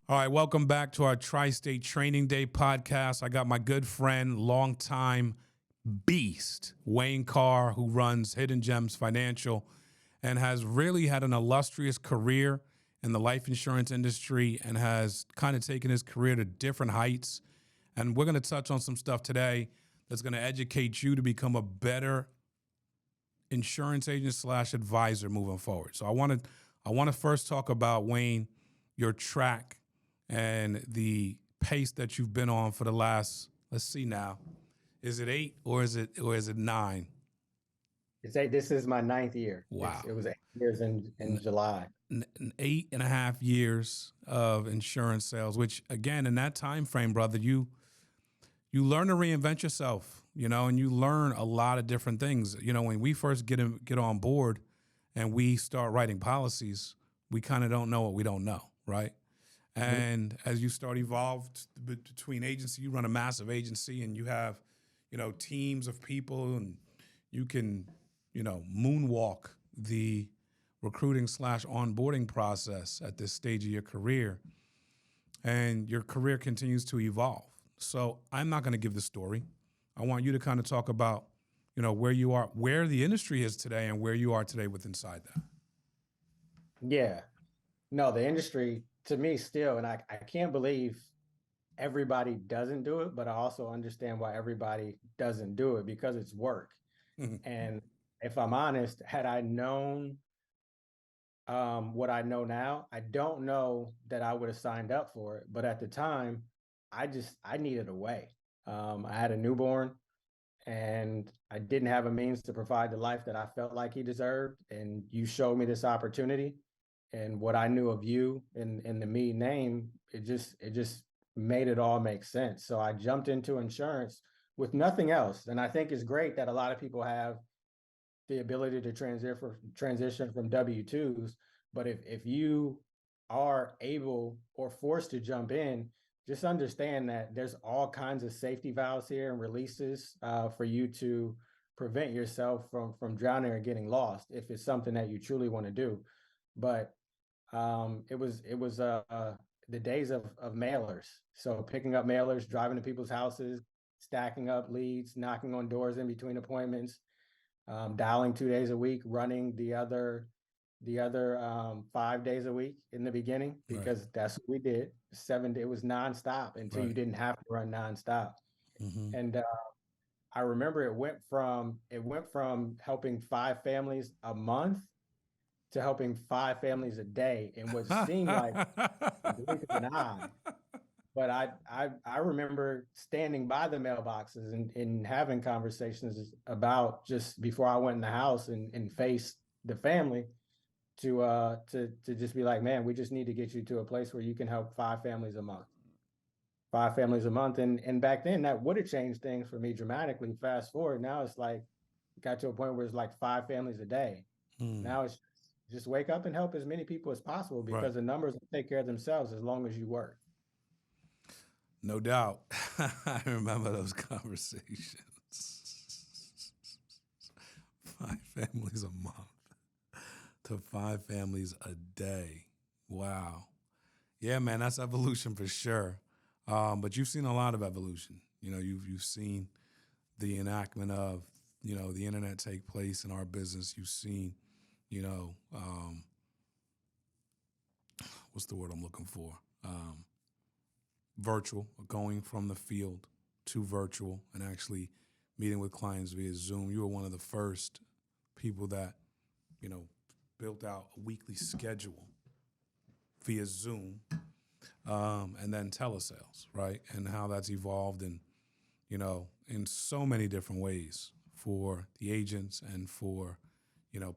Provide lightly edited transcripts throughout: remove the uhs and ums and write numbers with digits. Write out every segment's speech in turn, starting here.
All right, welcome back to our Tri-State Training Day podcast. I got my good friend, longtime beast, Wayne Carr, who runs Hidden Gems Financial and has really had an illustrious career in the life insurance industry and has kind of taken his career to different heights. And we're going to touch on some stuff today that's going to educate you to become a better insurance agent slash advisor moving forward. So I want to first talk about, Wayne, your track and the pace that you've been on for the last, let's see now, is it 8 or is it 9? This is my 9th year. Wow. It was 8 years in July. 8.5 years of insurance sales, which again, in that time frame, brother, you learn to reinvent yourself, and you learn a lot of different things. When we first get on board and we start writing policies, we kind of don't know what we don't know, right? And as you start evolved between agency, you run a massive agency and you have, teams of people, and you can, moonwalk the recruiting / onboarding process at this stage of your career, and your career continues to evolve. So I'm not going to give the story. I want you to kind of talk about, where you are, where the industry is today and where you are today with inside that. Yeah. No, the industry, to me still, and I can't believe everybody doesn't do it, but I also understand why everybody doesn't do it, because it's work. And if I'm honest, had I known what I know now, I don't know that I would have signed up for it. But at the time, I needed a way. I had a newborn and I didn't have a means to provide the life that I felt like he deserved. And you showed me this opportunity, and what I knew of you in the me name, it just made it all make sense. So I jumped into insurance with nothing else. And I think it's great that a lot of people have the ability to transition from W-2s. But if you are able or forced to jump in, just understand that there's all kinds of safety valves here and releases for you to prevent yourself from drowning or getting lost if it's something that you truly want to do. But it was the days of mailers. So picking up mailers, driving to people's houses, stacking up leads, knocking on doors in between appointments, dialing 2 days a week, running the other 5 days a week in the beginning, because that's what we did. It was nonstop until you didn't have to run nonstop. And I remember it went from helping 5 families a month to helping 5 families a day in what seemed like a blink of an eye. But I remember standing by the mailboxes and having conversations about, just before I went in the house and faced the family, to just be like, man, we just need to get you to a place where you can help 5 families a month. 5 families a month. And back then that would have changed things for me dramatically. Fast forward, now it's like, got to a point where it's like 5 families a day. Now it's just wake up and help as many people as possible, because the numbers will take care of themselves as long as you work. No doubt. I remember those conversations. 5 families a month to 5 families a day. Wow. Yeah, man, that's evolution for sure. But you've seen a lot of evolution. You've seen the enactment of, the internet take place in our business. You've seen, what's the word I'm looking for? Virtual, going from the field to virtual and actually meeting with clients via Zoom. You were one of the first people that, built out a weekly schedule via Zoom, and then telesales, right? And how that's evolved in so many different ways for the agents and for,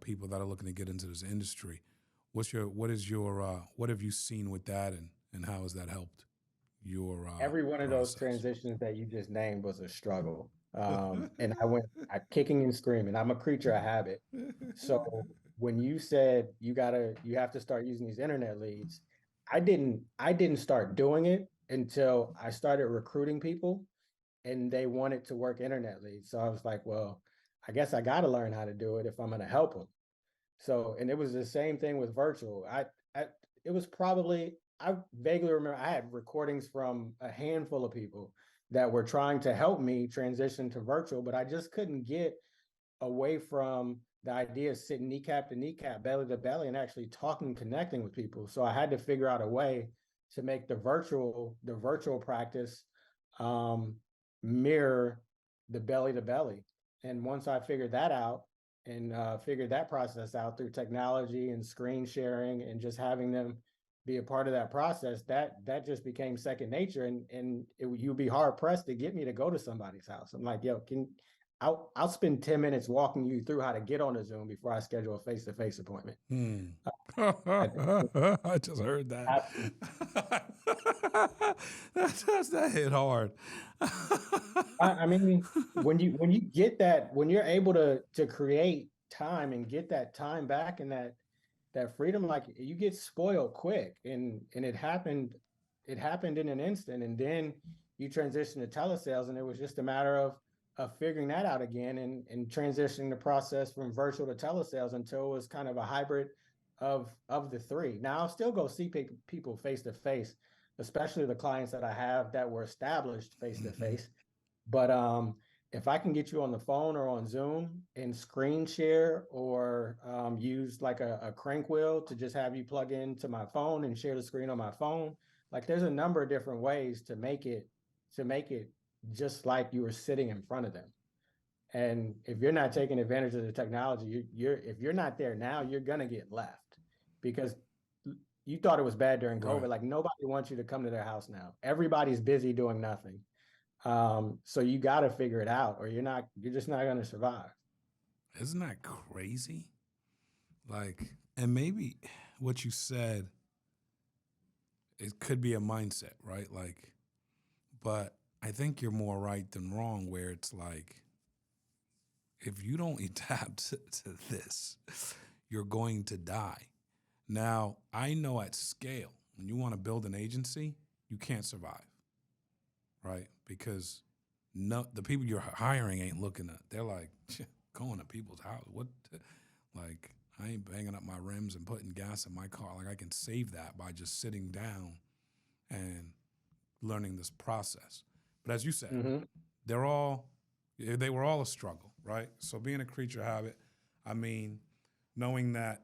people that are looking to get into this industry. What have you seen with that, and how has that helped your every one of those transitions that you just named was a struggle. And I went kicking and screaming. I'm a creature of habit. So when you said you have to start using these internet leads, I didn't start doing it until I started recruiting people and they wanted to work internet leads. So I was like, well, I guess I got to learn how to do it if I'm going to help them. So, and it was the same thing with virtual. It was probably I vaguely remember I had recordings from a handful of people that were trying to help me transition to virtual, but I just couldn't get away from the idea of sitting kneecap to kneecap, belly to belly, and actually talking, connecting with people. So I had to figure out a way to make the virtual practice um, mirror the belly to belly. And once I figured that out and figured that process out through technology and screen sharing and just having them be a part of that process, that just became second nature. And you'd be hard pressed to get me to go to somebody's house. I'm like, yo, I'll spend 10 minutes walking you through how to get on a Zoom before I schedule a face-to-face appointment. I just heard that. That hit hard. I mean, when you get that, when you're able to create time and get that time back and that freedom, like you get spoiled quick, and it happened in an instant, and then you transition to telesales, and it was just a matter of figuring that out again and transitioning the process from virtual to telesales until it was kind of a hybrid of the three. Now I'll still go see people face to face, especially the clients that I have that were established face to face. But if I can get you on the phone or on Zoom and screen share or use like a crank wheel to just have you plug into my phone and share the screen on my phone, like there's a number of different ways to make it just like you were sitting in front of them. And if you're not taking advantage of the technology, if you're not there now, you're gonna get left because you thought it was bad during COVID. Right. Like nobody wants you to come to their house now. Everybody's busy doing nothing. So you got to figure it out, or you're just not going to survive. Isn't that crazy? Like, and maybe what you said, it could be a mindset, right? Like, but I think you're more right than wrong, where it's like, if you don't adapt to this, you're going to die. Now, I know at scale, when you want to build an agency, you can't survive, right? Because the people you're hiring ain't looking at. They're like, going to people's house. What? Like, I ain't banging up my rims and putting gas in my car. Like, I can save that by just sitting down and learning this process. But as you said, they were all a struggle, right? So being a creature of habit, I mean, knowing that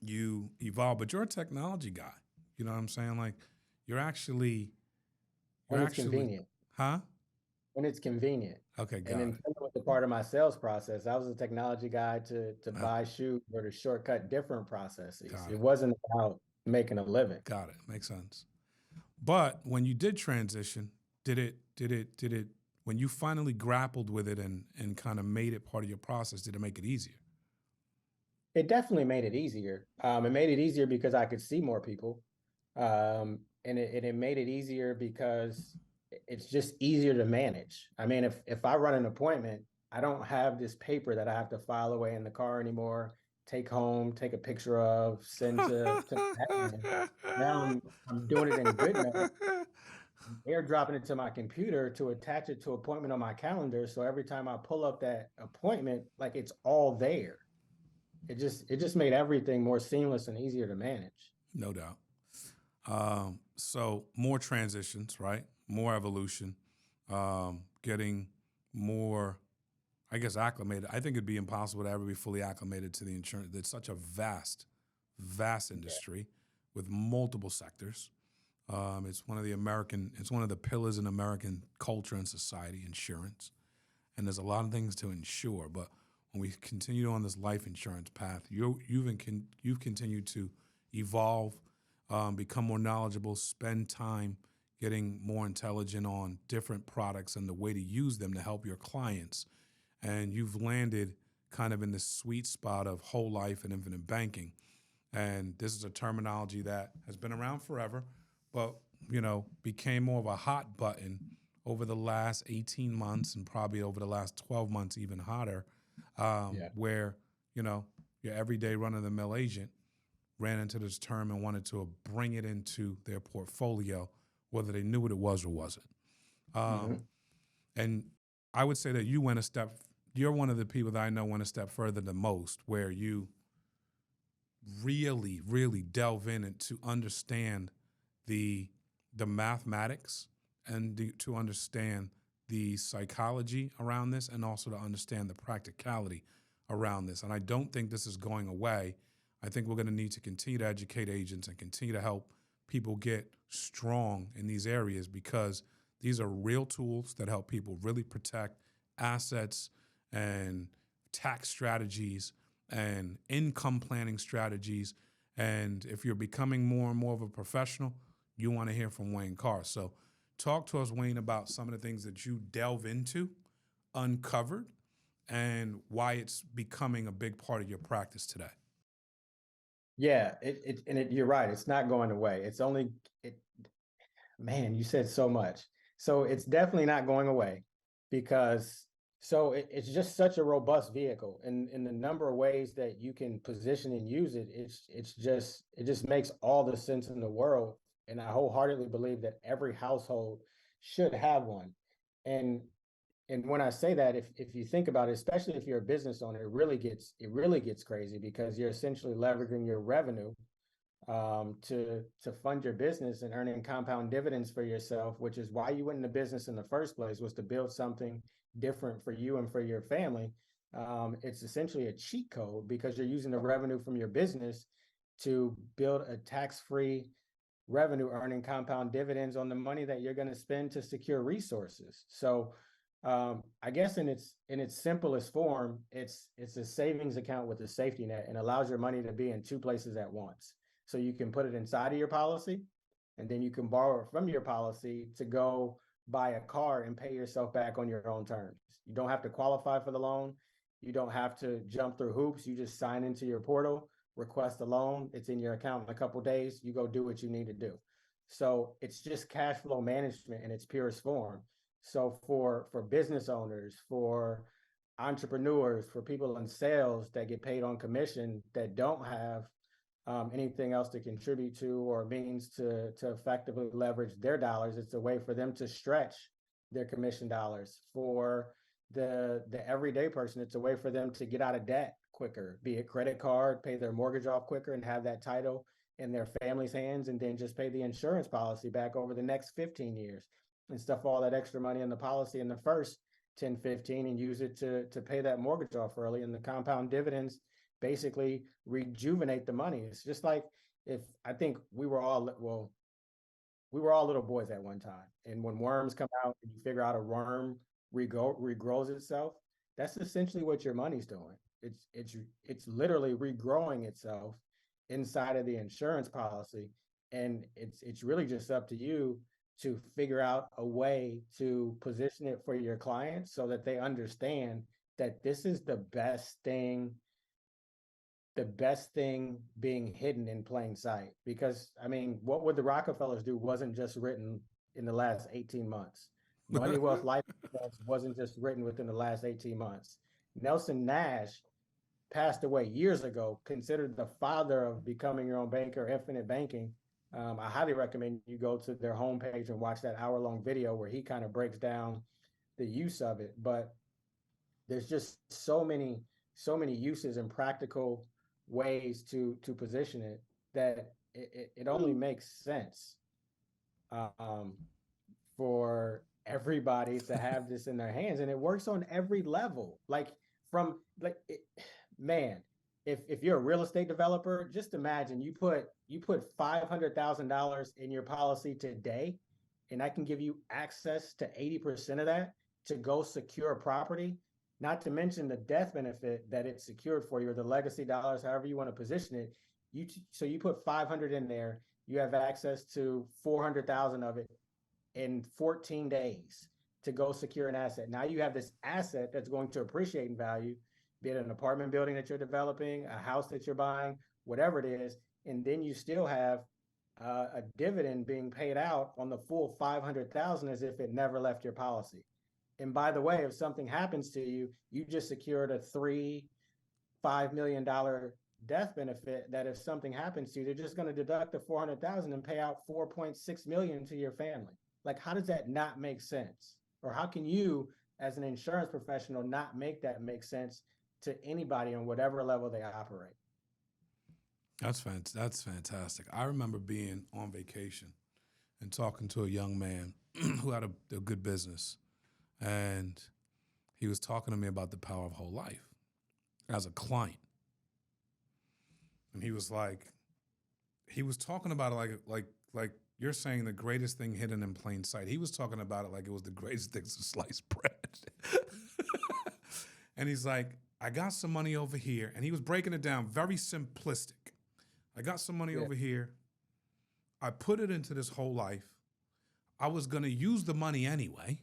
you evolve, but you're a technology guy. You know what I'm saying? Like, you're actually, When it's convenient. huh? When it's convenient. Okay, And got then it. with the part of my sales process, I was a technology guy to buy shoes or to shortcut different processes. Got It it. wasn't about making a living. Got it. Makes sense. But when you did transition, did it, when you finally grappled with it and kind of made it part of your process, did it make it easier? It definitely made it easier. It made it easier because I could see more people. And it made it easier because it's just easier to manage. I mean, if I run an appointment, I don't have this paper that I have to file away in the car anymore, take home, take a picture of, send to admin. Now I'm doing it in GoodNote, airdropping it to my computer to attach it to appointment on my calendar. So every time I pull up that appointment, like it's all there. It just made everything more seamless and easier to manage. No doubt. So more transitions, right? More evolution, getting more, I guess, acclimated. I think it'd be impossible to ever be fully acclimated to the insurance. It's such a vast, vast industry with multiple sectors. It's one of the pillars in American culture and society, insurance. And there's a lot of things to insure. But when we continue on this life insurance path, you've continued to evolve, become more knowledgeable, spend time getting more intelligent on different products and the way to use them to help your clients. And you've landed kind of in this sweet spot of whole life and infinite banking. And this is a terminology that has been around forever, but became more of a hot button over the last 18 months and probably over the last 12 months even hotter, where your everyday run-of-the-mill agent ran into this term and wanted to bring it into their portfolio, whether they knew what it was or wasn't. And I would say that you're one of the people that I know went a step further than most, where you really, really delve in and to understand the the mathematics and to understand the psychology around this and also to understand the practicality around this. And I don't think this is going away. I think we're going to need to continue to educate agents and continue to help people get strong in these areas because these are real tools that help people really protect assets and tax strategies and income planning strategies. And if you're becoming more and more of a professional, you want to hear from Wayne Carr. So talk to us, Wayne, about some of the things that you delve into, uncovered, and why it's becoming a big part of your practice today. Yeah, you're right. It's not going away. It's only it. Man, you said so much. So it's definitely not going away because it's just such a robust vehicle and in the number of ways that you can position and use it, it just makes all the sense in the world. And I wholeheartedly believe that every household should have one. And and when I say that, if you think about it, especially if you're a business owner, it really gets crazy because you're essentially leveraging your revenue to fund your business and earning compound dividends for yourself, which is why you went into business in the first place, was to build something different for you and for your family. It's essentially a cheat code because you're using the revenue from your business to build a tax-free revenue earning compound dividends on the money that you're going to spend to secure resources. So I guess in its simplest form, it's a savings account with a safety net and allows your money to be in two places at once. So you can put it inside of your policy, and then you can borrow it from your policy to go buy a car and pay yourself back on your own terms. You don't have to qualify for the loan. You don't have to jump through hoops. You just sign into your portal, request a loan. It's in your account in a couple of days. You go do what you need to do. So it's just cash flow management in its purest form. So for business owners, for entrepreneurs, for people in sales that get paid on commission that don't have anything else to contribute to or means to effectively leverage their dollars, it's a way for them to stretch their commission dollars. For the everyday person, it's a way for them to get out of debt quicker, be it credit card, pay their mortgage off quicker and have that title in their family's hands, and then just pay the insurance policy back over the next 15 years and stuff all that extra money in the policy in the first 10, 15 and use it to pay that mortgage off early. And the compound dividends basically rejuvenate the money. It's just like if I think we were all little boys at one time. And when worms come out and you figure out a worm regrows itself, that's essentially what your money's doing. It's literally regrowing itself inside of the insurance policy. And it's really just up to you to figure out a way to position it for your clients so that they understand that this is the best thing being hidden in plain sight. Because I mean, what would the Rockefellers do wasn't just written in the last 18 months. Money, Wealth, Life wasn't just written within the last 18 months. Nelson Nash passed away years ago, considered the father of becoming your own banker, infinite banking. I highly recommend you go to their homepage and watch that hour-long video where he kind of breaks down the use of it. But there's just so many uses and practical ways to position it that it only makes sense um, for everybody to have this in their hands, and it works on every level. Like from like it, man, if you're a real estate developer, just imagine you put $500,000 in your policy today, and I can give you access to 80% of that to go secure a property. Not to mention the death benefit that it's secured for you, or the legacy dollars, however you want to position it. So you put 500 in there, you have access to 400,000 of it in 14 days to go secure an asset. Now you have this asset that's going to appreciate in value, be it an apartment building that you're developing, a house that you're buying, whatever it is. And then you still have a dividend being paid out on the full 500,000 as if it never left your policy. And by the way, if something happens to you, you just secured a $5 million death benefit that if something happens to you, they're just going to deduct the 400,000 and pay out 4.6 million to your family. Like, how does that not make sense? Or how can you, as an insurance professional, not make that make sense to anybody on whatever level they operate? That's fantastic. I remember being on vacation and talking to a young man who had a good business, and he was talking to me about the power of whole life as a client, and he was talking about it like you're saying the greatest thing hidden in plain sight. He was talking about it like it was the greatest thing to slice bread. And he's like, I got some money over here. And he was breaking it down very simplistic. I got some money Yeah. over here. I put it into this whole life. I was going to use the money anyway.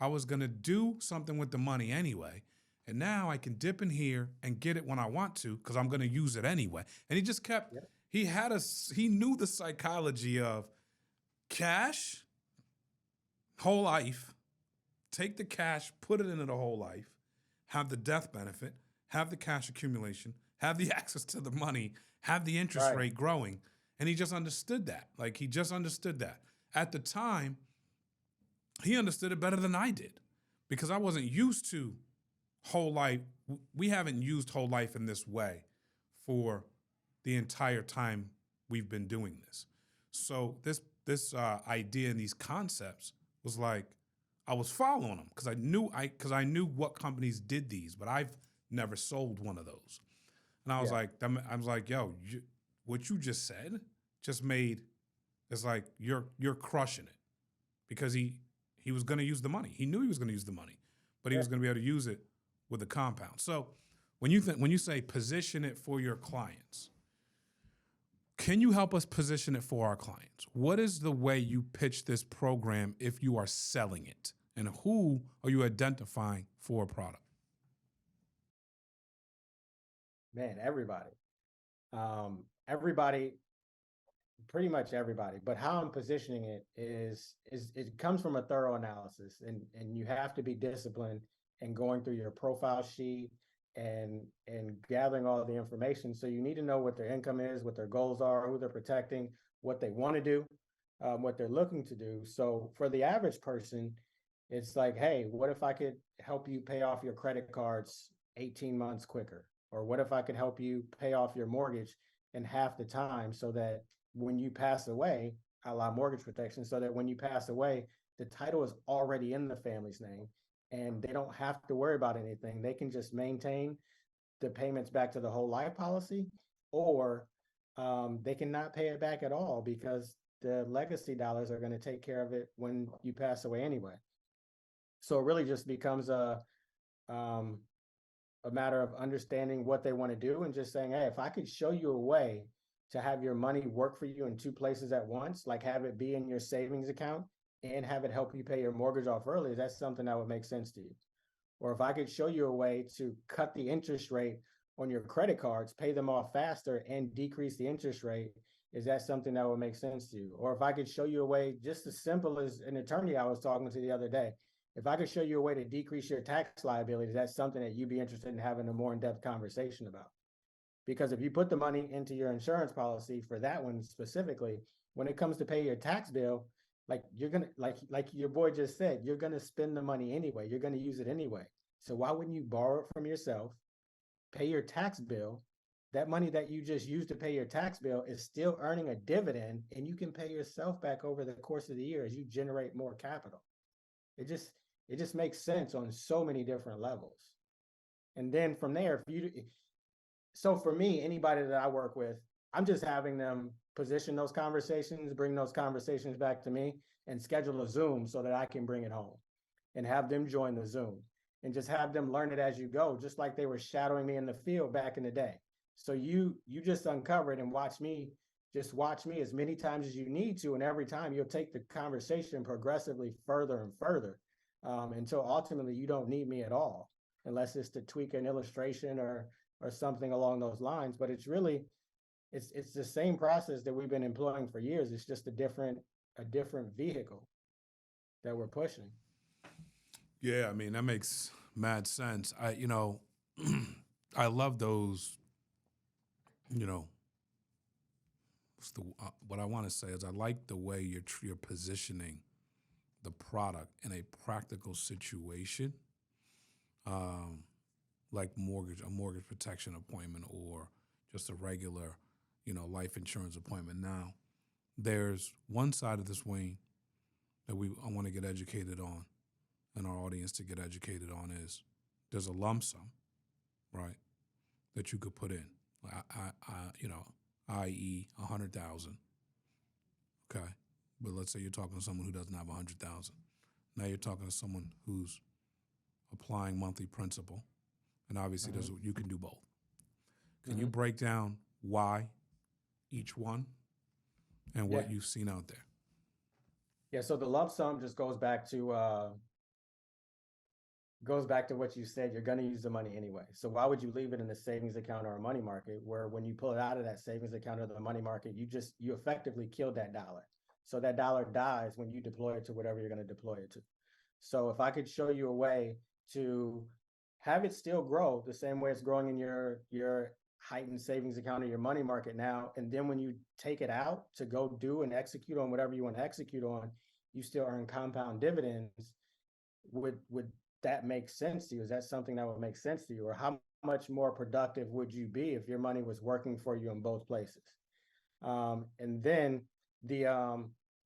I was going to do something with the money anyway. And now I can dip in here and get it when I want to because I'm going to use it anyway. And he just kept, Yeah. he knew the psychology of cash, whole life, take the cash, put it into the whole life, have the death benefit, have the cash accumulation, have the access to the money, have the interest Right. rate growing. And he just understood that. Like he just understood that. At the time, he understood it better than I did because I wasn't used to whole life. We haven't used whole life in this way for the entire time we've been doing this. So this idea and these concepts was like I was following them because I knew what companies did these, but I've never sold one of those. And I was Yeah. like, yo, what you just said just made it's like you're crushing it because he was going to use the money. He knew he was going to use the money, but he Yeah. was going to be able to use it with a compound. So when you say position it for your clients, can you help us position it for our clients? What is the way you pitch this program if you are selling it? And who are you identifying for a product? Man, everybody. Everybody, pretty much everybody. But how I'm positioning it is it comes from a thorough analysis, and you have to be disciplined and going through your profile sheet and gathering all the information. So you need to know what their income is, what their goals are, who they're protecting, what they want to do, what they're looking to do. So for the average person, it's like, hey, what if I could help you pay off your credit cards 18 months quicker? Or what if I could help you pay off your mortgage in half the time so that when you pass away, a la mortgage protection, so that when you pass away, the title is already in the family's name and they don't have to worry about anything. They can just maintain the payments back to the whole life policy, or they cannot pay it back at all because the legacy dollars are going to take care of it when you pass away anyway. So it really just becomes um, a matter of understanding what they want to do and just saying, hey, if I could show you a way to have your money work for you in two places at once, like have it be in your savings account and have it help you pay your mortgage off early, that's something that would make sense to you. Or if I could show you a way to cut the interest rate on your credit cards, pay them off faster and decrease the interest rate, is that something that would make sense to you? Or if I could show you a way just as simple as an attorney I was talking to the other day, if I could show you a way to decrease your tax liability, that's something that you'd be interested in having a more in-depth conversation about. Because if you put the money into your insurance policy for that one specifically, when it comes to pay your tax bill, like you're gonna like your boy just said, you're gonna spend the money anyway. You're gonna use it anyway. So why wouldn't you borrow it from yourself, pay your tax bill? That money that you just used to pay your tax bill is still earning a dividend, and you can pay yourself back over the course of the year as you generate more capital. It just it just makes sense on so many different levels. And then from there, if you so for me, anybody that I work with, I'm just having them position those conversations, bring those conversations back to me, and schedule a Zoom so that I can bring it home and have them join the Zoom and just have them learn it as you go, just like they were shadowing me in the field back in the day. So you just uncover it and watch me as many times as you need to, and every time you'll take the conversation progressively further and further until ultimately you don't need me at all, unless it's to tweak an illustration or something along those lines. But it's really it's the same process that we've been employing for years. It's just a different vehicle that we're pushing. Yeah, I mean that makes mad sense. I love those. You know, what I want to say is I like the way you're positioning the product in a practical situation, like a mortgage protection appointment, or just a regular, life insurance appointment. Now, there's one side of this, Wayne, that I want to get educated on, and our audience to get educated on is there's a lump sum, right, that you could put in, i.e., 100,000. Okay, but let's say you're talking to someone who doesn't have 100,000. Now you're talking to someone who's applying monthly principal, and obviously you can do both. Can you break down why each one and what you've seen out there? Yeah, so the lump sum just goes back to what you said. You're going to use the money anyway. So why would you leave it in a savings account or a money market, where when you pull it out of that savings account or the money market, you effectively killed that dollar. So that dollar dies when you deploy it to whatever you're going to deploy it to. So if I could show you a way to have it still grow the same way it's growing in your heightened savings account or your money market now, and then when you take it out to go do and execute on whatever you want to execute on, you still earn compound dividends, would that make sense to you? Is that something that would make sense to you? Or how much more productive would you be if your money was working for you in both places? And then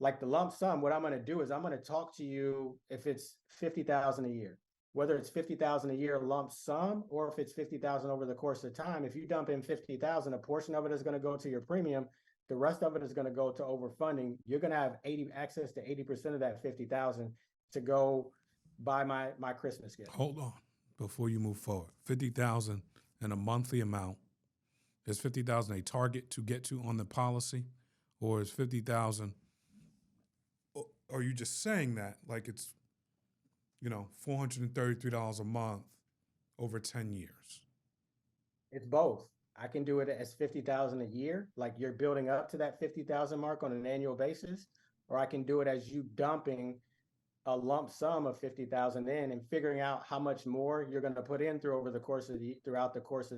like the lump sum, what I'm going to do is I'm going to talk to you if it's 50,000 a year, whether it's 50,000 a year lump sum or if it's 50,000 over the course of time. If you dump in 50,000, a portion of it is going to go to your premium. The rest of it is going to go to overfunding. You're going to have access to 80% of that 50,000 to go buy my Christmas gift. Hold on before you move forward. 50,000 and a monthly amount. Is 50,000 a target to get to on the policy, or is 50,000? Are you just saying that like it's, $433 a month over 10 years? It's both. I can do it as 50,000 a year, like you're building up to that 50,000 mark on an annual basis, or I can do it as you dumping a lump sum of 50,000 in and figuring out how much more you're going to put in throughout the course of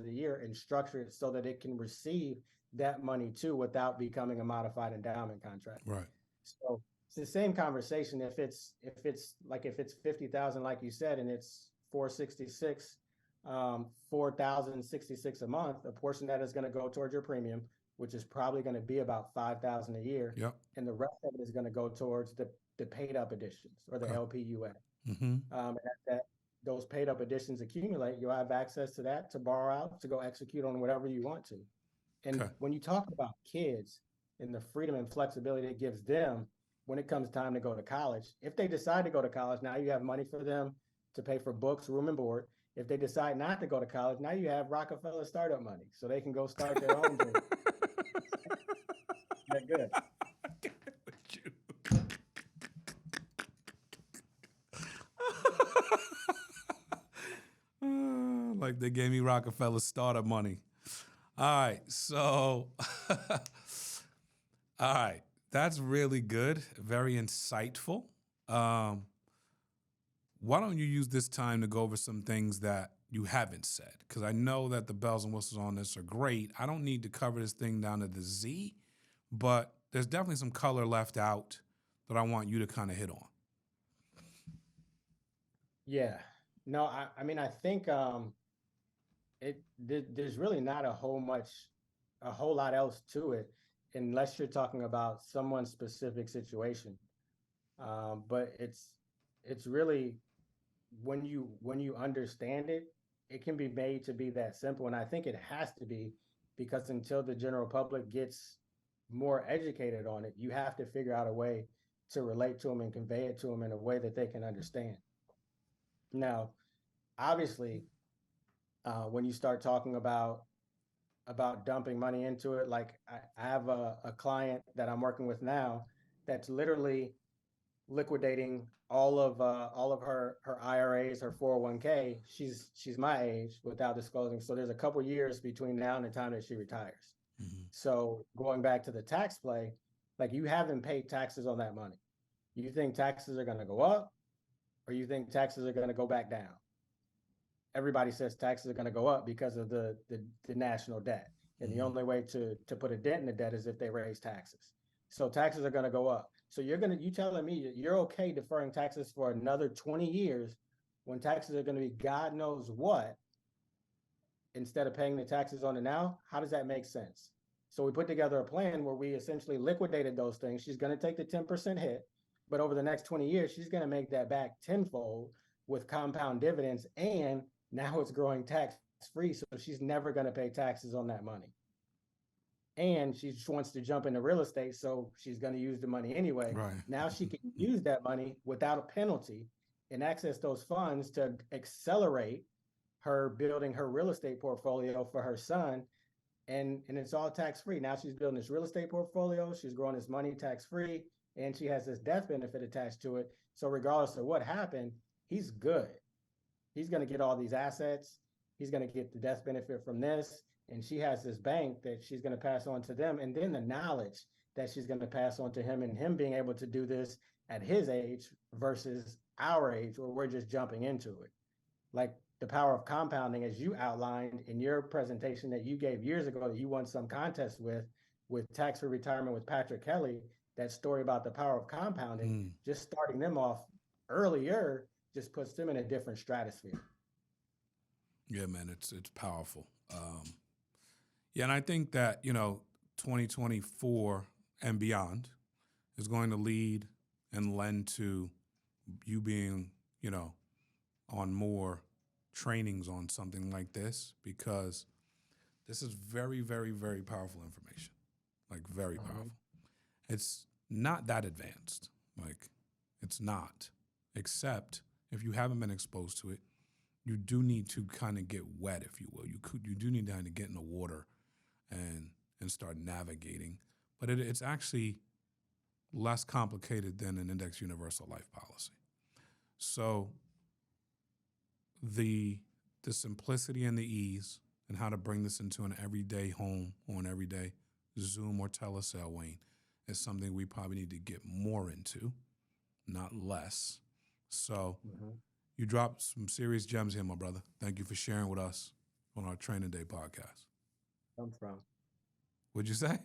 the year, and structure it so that it can receive that money too without becoming a modified endowment contract. Right. So it's the same conversation. If it's 50,000, like you said, and it's 4,066 a month, a portion that is going to go towards your premium, which is probably going to be about 5,000 a year. Yep. And the rest of it is going to go towards the paid up additions or the LPUA. And that those paid up additions accumulate, you'll have access to that to borrow out to go execute on whatever you want to. And when you talk about kids and the freedom and flexibility it gives them when it comes time to go to college, if they decide to go to college, now you have money for them to pay for books, room, and board. If they decide not to go to college, now you have Rockefeller startup money, so they can go start their own business. They're good. Like they gave me Rockefeller startup money. All right, so all right, that's really good, very insightful. Why don't you use this time to go over some things that you haven't said? Because I know that the bells and whistles on this are great. I don't need to cover this thing down to the Z, but there's definitely some color left out that I want you to kind of hit on. Yeah. No, I mean, I think there's really not a whole lot else to it, unless you're talking about someone's specific situation. But it's really, when you understand it, it can be made to be that simple. And I think it has to be, because until the general public gets more educated on it, you have to figure out a way to relate to them and convey it to them in a way that they can understand. Now, obviously, when you start talking about dumping money into it, like I have a client that I'm working with now that's literally liquidating all of her IRAs, her 401k. She's my age without disclosing. So there's a couple years between now and the time that she retires. Mm-hmm. So going back to the tax play, like, you haven't paid taxes on that money. You think taxes are going to go up, or you think taxes are going to go back down? Everybody says taxes are going to go up because of the national debt. And mm-hmm. the only way to put a dent in the debt is if they raise taxes. So taxes are going to go up. So you telling me you're okay deferring taxes for another 20 years when taxes are going to be God knows what, instead of paying the taxes on it now? How does that make sense? So we put together a plan where we essentially liquidated those things. She's going to take the 10% hit, but over the next 20 years, she's going to make that back tenfold with compound dividends. And now it's growing tax free. So she's never going to pay taxes on that money. And she just wants to jump into real estate. So she's going to use the money anyway. Right. Now she can use that money without a penalty and access those funds to accelerate her building her real estate portfolio for her son. And it's all tax free. Now she's building this real estate portfolio. She's growing this money tax free, and she has this death benefit attached to it. So regardless of what happened, he's good. He's going to get all these assets. He's going to get the death benefit from this. And she has this bank that she's going to pass on to them. And then the knowledge that she's going to pass on to him, and him being able to do this at his age versus our age, where we're just jumping into it. Like the power of compounding, as you outlined in your presentation that you gave years ago, that you won some contest with Tax-Free Retirement with Patrick Kelly, that story about the power of compounding, just starting them off earlier just puts them in a different stratosphere. Yeah, man, it's powerful. Yeah, and I think that, 2024 and beyond is going to lead and lend to you being, on more trainings on something like this, because this is very, very, very powerful information, like very powerful. It's not that advanced, like it's not, except if you haven't been exposed to it, you do need to kind of get wet, if you will. You do need to kind of get in the water and start navigating. But it's actually less complicated than an index universal life policy. So the simplicity and the ease and how to bring this into an everyday home or an everyday Zoom or telesale, Wayne, is something we probably need to get more into, not less. So you dropped some serious gems here, my brother. Thank you for sharing with us on our Training Day podcast. Comes from. What'd you say?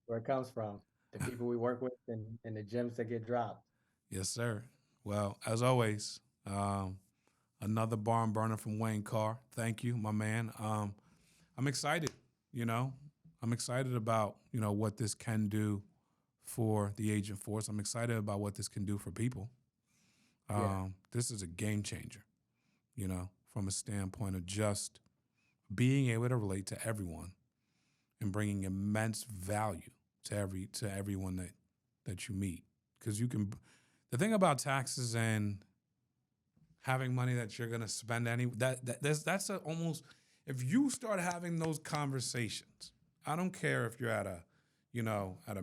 Where it comes from. The people we work with and the gems that get dropped. Yes, sir. Well, as always, another barn burner from Wayne Carr. Thank you, my man. I'm excited, I'm excited about, what this can do for the agent force. I'm excited about what this can do for people. This is a game changer, from a standpoint of just being able to relate to everyone and bringing immense value to everyone that you meet. Because the thing about taxes and having money that you're gonna spend that's almost, if you start having those conversations, I don't care if you're at a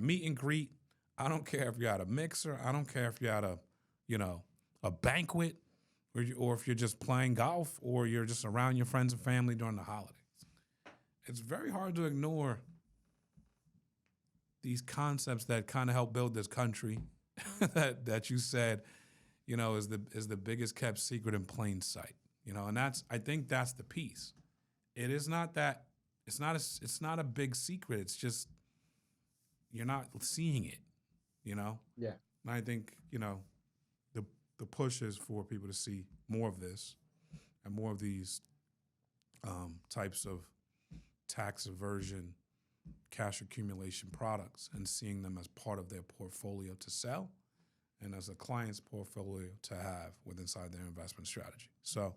meet and greet, I don't care if you're at a mixer, I don't care if you're at a banquet, or if you're just playing golf, or you're just around your friends and family during the holidays. It's very hard to ignore these concepts that kind of help build this country that you said, is the biggest kept secret in plain sight. And I think that's the piece. It is not that, it's not a big secret. It's just, you're not seeing it, Yeah. And I think, the push is for people to see more of this and more of these types of tax aversion, cash accumulation products, and seeing them as part of their portfolio to sell and as a client's portfolio to have inside their investment strategy. So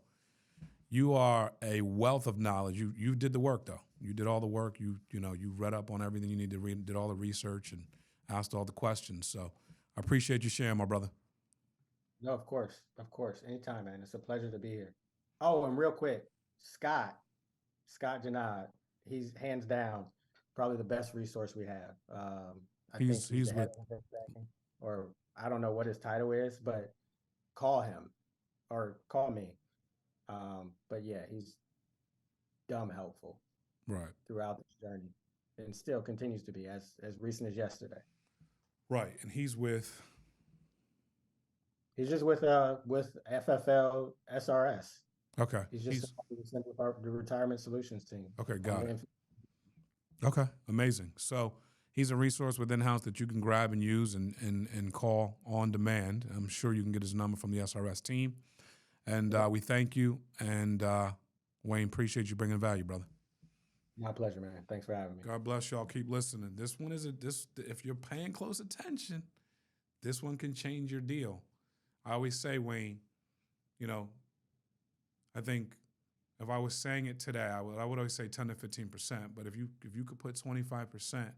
you are a wealth of knowledge. You did the work, though. You did all the work. You read up on everything you need to read, did all the research, and asked all the questions. So I appreciate you sharing, my brother. No, of course. Anytime, man. It's a pleasure to be here. Oh, and real quick, Scott Janad, he's hands down probably the best resource we have. I think he's the head of everything, or I don't know what his title is, but call him or call me. But yeah, he's dumb helpful throughout this journey, and still continues to be as recent as yesterday. Right, and he's just with FFL SRS. Okay. He's just the retirement solutions team. Okay, got it. Okay, amazing. So he's a resource within house that you can grab and use and call on demand. I'm sure you can get his number from the SRS team. And we thank you. And Wayne, appreciate you bringing value, brother. My pleasure, man. Thanks for having me. God bless y'all. Keep listening. This one is if you're paying close attention, this one can change your deal. I always say, Wayne, you know, I think if I was saying it today, I would always say 10 to 15%. But if you could put 25%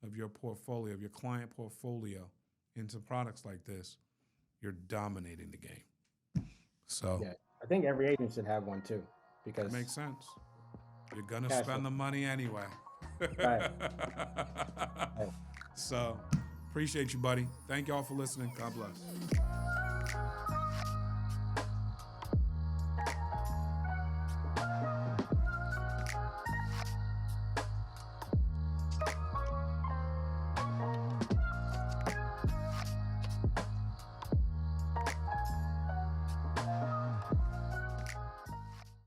of your portfolio, of your client portfolio, into products like this, you're dominating the game. So Yeah, I think every agent should have one too, that because makes sense. You're gonna cash flow. spend the money anyway. Right. Right. So appreciate you, buddy. Thank y'all for listening. God bless.